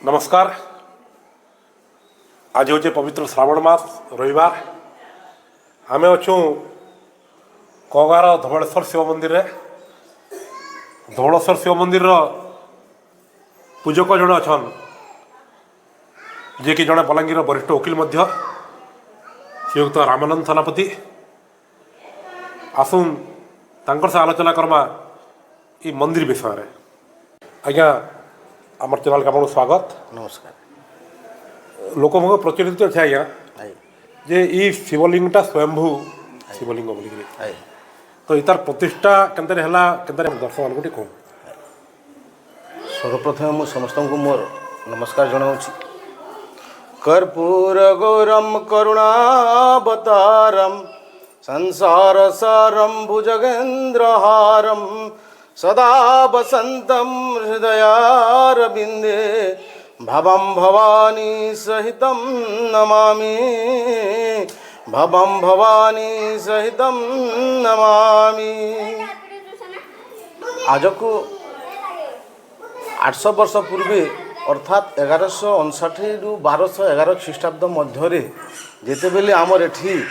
नमस्कार। आज हूँ पवित्र श्रावण मास रविवार। आम अच्छू कगार धवलेश्वर शिव मंदिर रे। धवलेश्वर शिव मंदिर पूजक जड़े अच्छा जे कि जड़े बलांगीर वरिष्ठ वकिल श्रीयुक्त रामानंद सेनापति। आसुन तांकर से आलोचना करमा ये मंदिर विषय। आज्ञा आमर चैनल का आपको स्वागत। नमस्कार। लोक प्रचलित अच्छे आज्ञा जे ये शिवलिंगटा स्वयंभू शिवलिंग बोलिक तो इतार प्रतिष्ठा केंद्र है दर्शक मान को कौन सर्वप्रथम मु समस्त को मोर नमस्कार जनाऊँगी। कर्पूर गौरम करुणावतारम संसार सारम भुजगेन्द्रहारम सदा वसंतम हृदयारविंदे भवं भवानी सहितं नमामि। भवं भवानी सहितं नमामि। आज को 800 वर्ष पूर्वे अर्थात 1159 रु 1211 ख्रीष्टाब्द मध्य जेतेबेले आमर एठी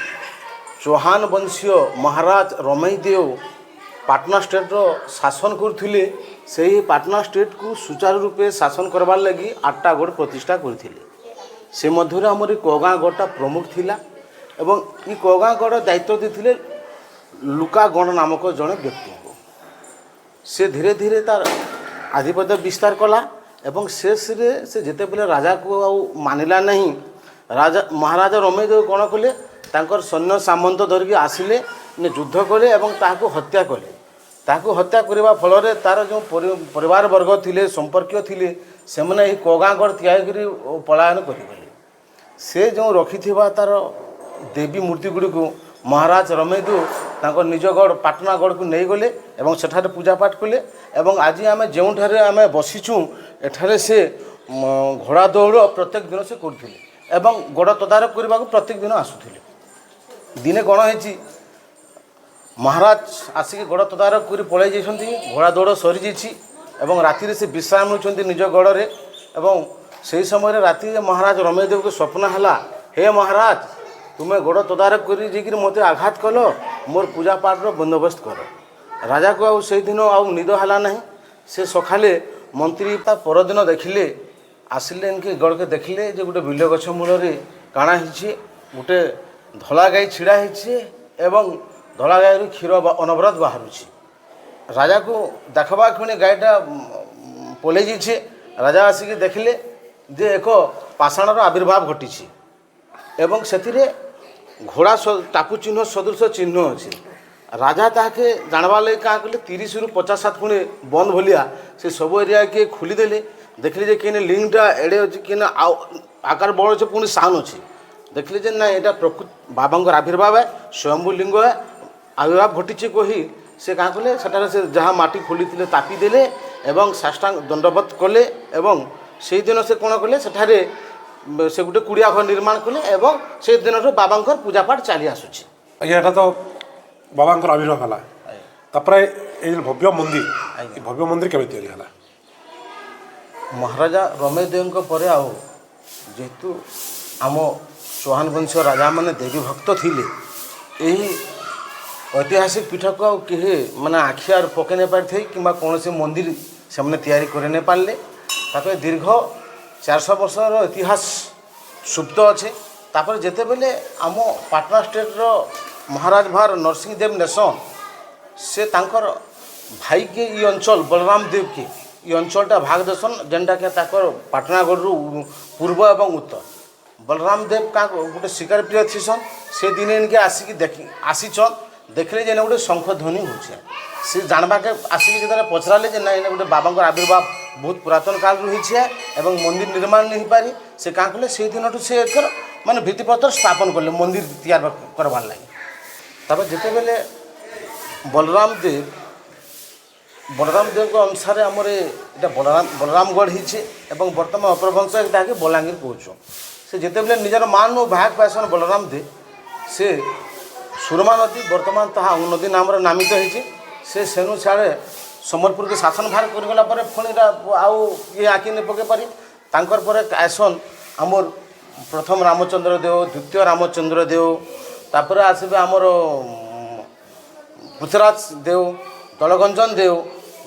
चौहान वंशीय महाराज रमईदेव पाटना स्टेट शासन करथिले। से पाटना स्टेट को सुचारू रूपे शासन करवार लगी 8टा गढ़ प्रतिष्ठा करथिले। से मध्य आमर कोगा गढ़टा प्रमुख थिला एवं ई कोगा गढ़ दायित्व देथिले लुकागढ़ नामक जड़े व्यक्ति को। से धीरे धीरे तार आधिपत्य विस्तार कला एवं शेष रे से जेतेबेले राजा को आउ मानिला नहीं। राजा महाराजा रमईदेव कौन कले तांकर सैन्य सामंत धरिक आसिले ने युद्ध कले एवं ताहाको हत्या कले। ताहाको हत्या करबा फल तार जो परिवार वर्ग थिले संपर्कीय थिले से मैंने कोगागढ़ त्यागी पलायन करगले। से जो रखिथिबा तार देवी मूर्ति गुड़ी को महाराज रमईदेव तांकर निज गढ़ पाटनागढ़ को नहीं गले एवं सेठारे पूजा पाठ कले। एवं आज आम जो आम बसीचु एठारे से घोड़ा दौड़ प्रत्येक दिन से करथिले एवं गढ़ तदारक करने को प्रत्येक दिन आसुथिले। दिने कौन है महाराज आसिक गढ़ तदारक कर पलि जाइछन्ति। घोड़ा दौड़ सरी जाइछि एवं राति से विश्राम नउछन्ति निज गढ़ रे। एवं से समय राति महाराज रमईदेव को स्वप्न है, हे महाराज तुम्हें गढ़ तदारक कर मत आघात कल मोर पूजा पाठ बंदोबस्त कर। राजा को आउ से दिन आउ निद है ना। से सकाले मंत्री परदिन देखिले आसिले इनके गढ़ के देखिले जे गोटे बिल गछ मूल काଣା ହେଇଛି गोटे धला गाई छिड़ा ହେଇଛି एवं धला गाई क्षीर अनवरत बाहरुछि। राजा को देखबा खुणी गाईटा पलि जाइछे। राजा आसिक देखिले जे एक पाषाणर आविर्भाव घटी एवं से घोड़ा टापू चिन्ह सदृश चिन्ह अच्छे। राजा ताके जानवा लगे क्या कले 30 रु 50 खुणी बंद भलिया से सब एरिया के खोलीदेले। देखिले जे कि लिंगटा एड़े अच्छे कि आकार बड़ अच्छे पुणी साउन अच्छे। देखिले जे ना यहाँ प्रकृत बाबा आविर्भाव है स्वयंभू लिंग है आविर्भाव घटी कही से क्या कले सेठारे से जहाँ माटी खोली तापी देले एवं साष्टांग दंडवत कले एवं से दिन से कौन कले सेठारे से गोटे कुड़िया घर निर्माण कले एवं से दिन बाबा पूजा पाठ चली आसुची। यहाँ तो बाबा आविर्भाव है भव्य मंदिर भव्य मंदिर केवे तैयारी है महाराजा रमईदेव पर आओ जेहेतु आम चौहान वंशीय राजा माने देवी भक्त थिले यही ऐतिहासिक पीठ को आउ किए माने आखियार पकई नहीं पारि थे कि कौन से मंदिर से मैंने तैयारी कर नहीं पारे। तापर दीर्घ 400 वर्षर इतिहास सुप्त अच्छे। तापर जेते बेले आम पाटना स्टेट रो महाराज भार नरसिंहदेव नेसन से तांकर भाई के ये अंचल बलराम देव के ये अंचलटा भाग देसन जेनटा के ताकर पाटनागढ़ रु पूर्व एवं उत्तर। बलराम देव का गोटे शिकार प्रिय थीसन से दिन इनके आसिक आसीचन देखले जे गोटे शंख ध्वनि हो से जानवा के आसिक जो पचराले जे ना गोटे बाबा आविर्भाव बहुत पुरातन काल रही एवं मंदिर निर्माण नहीं पारी से क्या कले से दिन से एक माने भित्तिपत्र स्थापन कले मंदिर तैयार करवार लगे। तब जिते बेले बलराम देव को अनुसार आमर ये बलरामगढ़ हो बर्तमान अपरभंश के बलांगीर कहूँ। से जिते बेले निजर मान भाग पासन बलराम देव से सुरमा नदी बर्तमान ताहा नदी नाम नामित होती से सेनु सियाड़े सम्बलपुर के शासन भार करगला पुणी आउ ये आँखि नहीं पकई पारि ତାଙ୍କର ପରେ ଆସନ୍ ଆମର ପ୍ରଥମ ରାମଚନ୍ଦ୍ର ଦେଓ, ଦ୍ୱିତୀୟ ରାମଚନ୍ଦ୍ର ଦେଓ, ତାପରେ ଆସିବେ ଆମର ପୃଥ୍ୱୀରାଜ ଦେଓ, ଦଳଗଞ୍ଜନ ଦେଓ।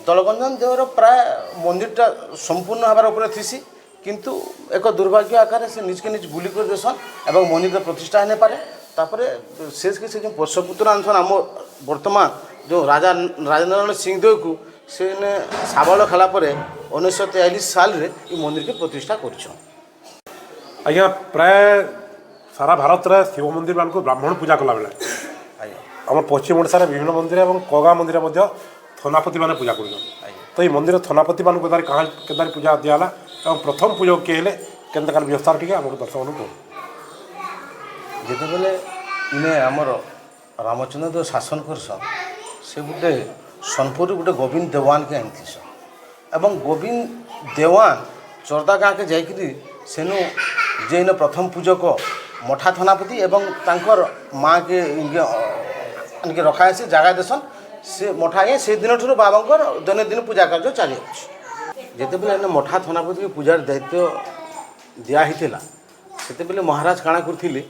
ଦଳଗଞ୍ଜନ ଦେଓର ପ୍ରାୟ ମନ୍ଦିରଟା ସମ୍ପୂର୍ଣ୍ଣ ହେବାର ଉପରେ ଥିସି, କିନ୍ତୁ ଏକ ଦୁର୍ଭାଗ୍ୟ ଆକାରରେ ସେ ନିଜକେ ନିଜ ଗୁଲି କରି ଦେସନ୍ ଏବଂ ମନ୍ଦିର ପ୍ରତିଷ୍ଠା ହେଇପାରେ। ତାପରେ ଶେଷକେ ସେ ଯେଉଁ ପୋଷପୁତ୍ର ଆନସନ୍ ଆମ ବର୍ତ୍ତମାନ ଯେଉଁ ରାଜେନ୍ଦ୍ରନାଥ ସିଂ ଦେଓକୁ ସେନେ ଶାବଳ ଖେଲା ପରେ 1943 ସାଲରେ ଏ ମନ୍ଦିରକେ ପ୍ରତିଷ୍ଠା କରିଛନ୍। ଆଜ୍ଞା ପ୍ରାୟ ସାରା ଭାରତରେ ଶିବ ମନ୍ଦିର ମାନଙ୍କୁ ବ୍ରାହ୍ମଣ ପୂଜା କଲାବେଳେ ଆଜ୍ଞା ଆମର ପଶ୍ଚିମ ଓଡ଼ିଶାରେ ବିଭିନ୍ନ ମନ୍ଦିର ଏବଂ କଗା ମନ୍ଦିର ମଧ୍ୟ ଥନାପତି ମାନେ ପୂଜା କରୁଛନ୍। ତ ଏଇ ମନ୍ଦିର ଥନାପତି ମାନଙ୍କୁ କେନ୍ତାରି ପୂଜା ଦିଆହେଲା ଏବଂ ପ୍ରଥମ ପୂଜକ କିଏ ହେଲେ କେନ୍ତା କାଣା ବ୍ୟବସ୍ଥା ଟିକେ ଆମର ଦର୍ଶକମାନଙ୍କୁ କହୁ। ଯେତେବେଳେ ଇନେ ଆମର ରାମଚନ୍ଦ୍ର ଦେବ ଶାସନ କରିସନ୍, ସେ ଗୋଟେ ସୋନପୁରରୁ ଗୋଟେ ଗୋବିନ୍ଦ ଦେୱାନକେ ଆଣିଥିସନ୍ ଏବଂ ଗୋବିନ୍ଦ ଦେୱାନ ଚର୍ଦା ଗାଁକେ ଯାଇକିରି ସେନୁ ଯେନ ପ୍ରଥମ ପୂଜକ ମଠା ଥନାପତି ଏବଂ ତାଙ୍କର ମାଆକେ ଇନକେ ରଖା ହେଇସି ଜାଗା ଦେସନ୍। ସେ ମଠା ଆଜ୍ଞା ସେ ଦିନଠାରୁ ବାବାଙ୍କର ଦୈନନ୍ଦିନ ପୂଜା କାର୍ଯ୍ୟ ଚାଲିଅଛି। ଯେତେବେଳେ ଏନେ ମଠା ଥନାପତିକେ ପୂଜାର ଦାୟିତ୍ୱ ଦିଆ ହେଇଥିଲା, ସେତେବେଳେ ମହାରାଜ କାଣା କରିଥିଲେ,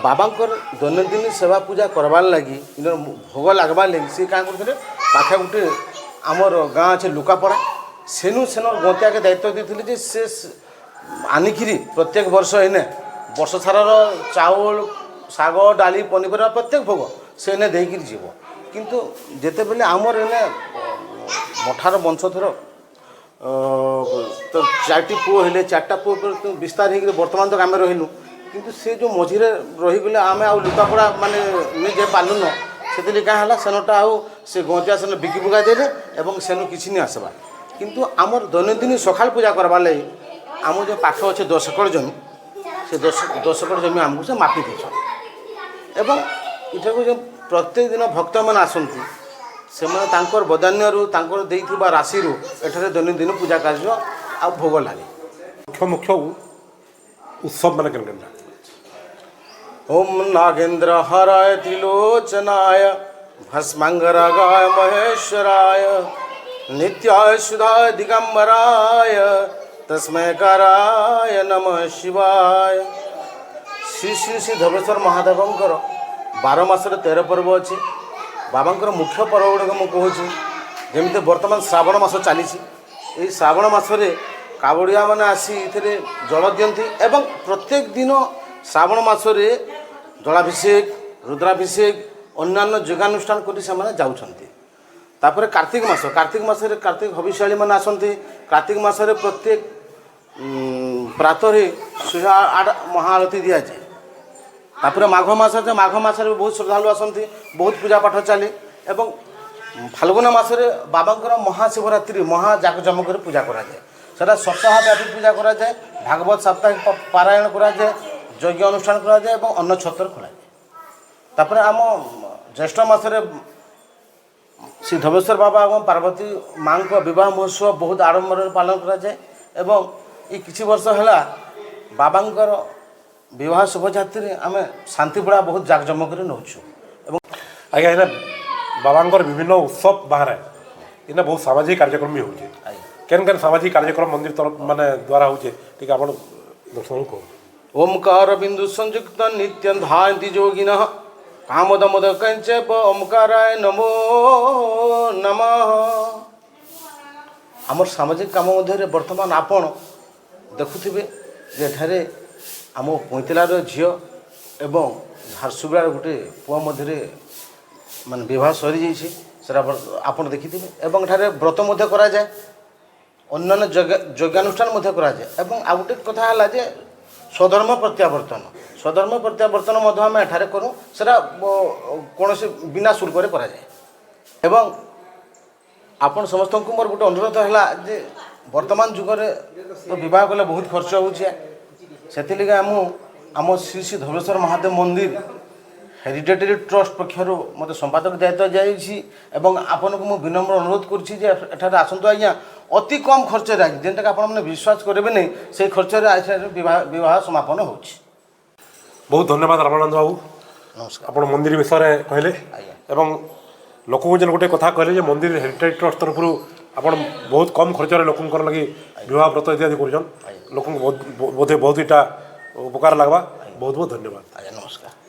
ବାବାଙ୍କର ଦୈନନ୍ଦିନ ସେବା ପୂଜା କରବାର୍ ଲାଗି ଇନର ଭୋଗ ଲାଗ୍ବାର୍ ଲାଗି ସେ କାଣା କରୁଥିଲେ, ପାଖେ ଗୋଟେ ଆମର ଗାଁ ଅଛି ଲୁକାପଡ଼ା, ସେନର ଗନ୍ତିଆକେ ଦାୟିତ୍ୱ ଦେଇଥିଲେ ଯେ ସେ ଆନିକିରି ପ୍ରତ୍ୟେକ ବର୍ଷ ଏନେ ବର୍ଷ ସାରାର ଚାଉଳ, ଶାଗ, ଡାଲି, ପନିପରିବା ପ୍ରତ୍ୟେକ ଭୋଗ ସେ ଏନେ ଦେଇକିରି ଯିବ। କିନ୍ତୁ ଯେତେବେଳେ ଆମର ଏନେ ମଠାର ବଂଶଧର ତ 4ଟି ପୁଅ ହେଲେ, 4ଟା ପୁଅ ବିସ୍ତାର ହେଇକିରି ବର୍ତ୍ତମାନ ତକ ଆମେ ରହିଲୁ, କିନ୍ତୁ ସେ ଯେଉଁ ମଝିରେ ରହିଗଲେ ଆମେ ଆଉ ଲୁକାପଡ଼ା ମାନେ ନି ଯାଇ ପାରିଲୁନ। ସେଥିରେ କାଁ ହେଲା, ସେନଟା ଆଉ ସେ ଗନ୍ତିଆ ସେନ ବିକି ବୁକା ଦେଲେ ଏବଂ ସେନୁ କିଛି ନି ଆସବା। କିନ୍ତୁ ଆମର ଦୈନନ୍ଦିନ ସକାଳ ପୂଜା କରବାର୍ ଲାଗି ଆମର ଯେଉଁ ପାଖ ଅଛେ 10 ଏକର ଜମି, ସେ 10 ଏକର ଜମି ଆମକୁ ସେ ମାପି ଦେଇଛନ୍ ଏବଂ ଏଠାକୁ ଯେଉଁ ପ୍ରତ୍ୟେକ ଦିନ ଭକ୍ତମାନେ ଆସନ୍ତି, ସେମାନେ ତାଙ୍କର ବଦାନ୍ୟରୁ ତାଙ୍କର ଦେଇଥିବା ରାଶିରୁ ଏଠାରେ ଦୈନନ୍ଦିନ ପୂଜା କାର୍ଯ୍ୟ ଆଉ ଭୋଗ ଲାଗେ। ମୁଖ୍ୟ ଉତ୍ସବ ମାନେ କେନ୍ କେନ୍ଟା? ओम नागेंद्र हराय त्रिलोचनाय भस्मांगरागाय महेश्वराय नित्याय सुधाय दिगंबराय तस्मैकाराय नमः शिवाय। श्री श्री श्री धवेश्वर महादेवंकर 12 मासरे 13 पर्व अच्छे। बाबांकर मुख्य पर्व गुड़ाक मुझे कहूँ, जमी बर्तमान श्रावण मास चली, श्रावण मसरे कावड़िया मैंने आसी इथे जल दियंती एवं प्रत्येक दिन श्रावण मासरे जलाभिषेक, रुद्राभिषेक, अन्यान्य योगानुष्ठान कर कार्तिक मासरे कार्तिक हविष्याली मैंने आसती। कार्तिक मासरे प्रत्येक प्रातः 8 महाआरती दि जाए। तापर माघ मास माघ मसरे बहुत श्रद्धालु आसती, बहुत पूजा पाठ चले एवं फाल्गुन मासरे बाबांकर महाशिवरात्रि महाजाकजमक पूजा कराए। सेटा सप्ताहव्यापी पूजा कराए, भागवत साप्ताहिक पारायण कराए, यज्ञ अनुष्ठान कराए और अन्न छत्र खोलाए। तापर आम ज्येष्ठ मसरे श्री धवेश्वर बाबा और पार्वती माँ को विवाह महोत्सव बहुत आडम्बर पालन कराए एवं ये किसी वर्ष है बाबांकर विवाह शोभायात्रा आम शांतिपुड़ा बहुत जाकजमक नौचु। आज्ञा इना बाबांकर विभिन्न उत्सव बाहर इना बहुत सामाजिक कार्यक्रम भी होचे। केन केन सामाजिक कार्यक्रम मंदिर तरफ माने द्वारा होचे ठीक आपण दर्शन को। ओमकार बिंदु संयुक्त नित्य ध्यायन्ति योगिनः कामदमद कंचप ओमकाराय नमो नमः। आमर सामाजिक काम मध्य वर्तमान आपण देखुथिबे जे ठारे आम पैंतलार झील एवं झारसुगुड़ार गोटे पुआ मध्य मान विवाह सरी जाइए आप देखी एवं ठारे व्रत मध्य करा जाए, अन्यान्य यज्ञानुष्ठान मध्य करा जाए एवं आ गोटे कथा है जे स्वधर्म प्रत्यावर्तन मध्य आम एठारे करूँ सेटा कौन बिना शुल्क करा जाए। एवं आपण समस्त को मोर गोटे अनुरोध है जे वर्तमान जुगरे तो विवाह कले बहुत खर्च होचे, से आम श्री श्री धवेश्वर महादेव मंदिर हेरिटेटरी ट्रस्ट पक्षर मत संपादक दायित्व जाइए एवं आपन को मुझे विनम्र अनुरोध कर आसतु आज्ञा अति कम खर्च जेनटा आप विश्वास करेंगे नहीं से खर्च विवाह समापन हो। बहुत धन्यवाद रामानंद बाबू, नमस्कार। आप मंदिर विषय कहले एवं लोक जेन गोटे कथा कहले जे मंदिर हेरिटेज ट्रस्ट तरफ ଆପଣ ବହୁତ କମ୍ ଖର୍ଚ୍ଚରେ ଲୋକଙ୍କର ଲାଗି ବିବାହ ବ୍ରତ ଇତ୍ୟାଦି କରୁଛନ୍ ଲୋକଙ୍କୁ ବୋଧେ ବହୁତ ଇଟା ଉପକାର ଲାଗ୍ବା ବହୁତ ବହୁତ ଧନ୍ୟବାଦ। ଆଜ୍ଞା ନମସ୍କାର।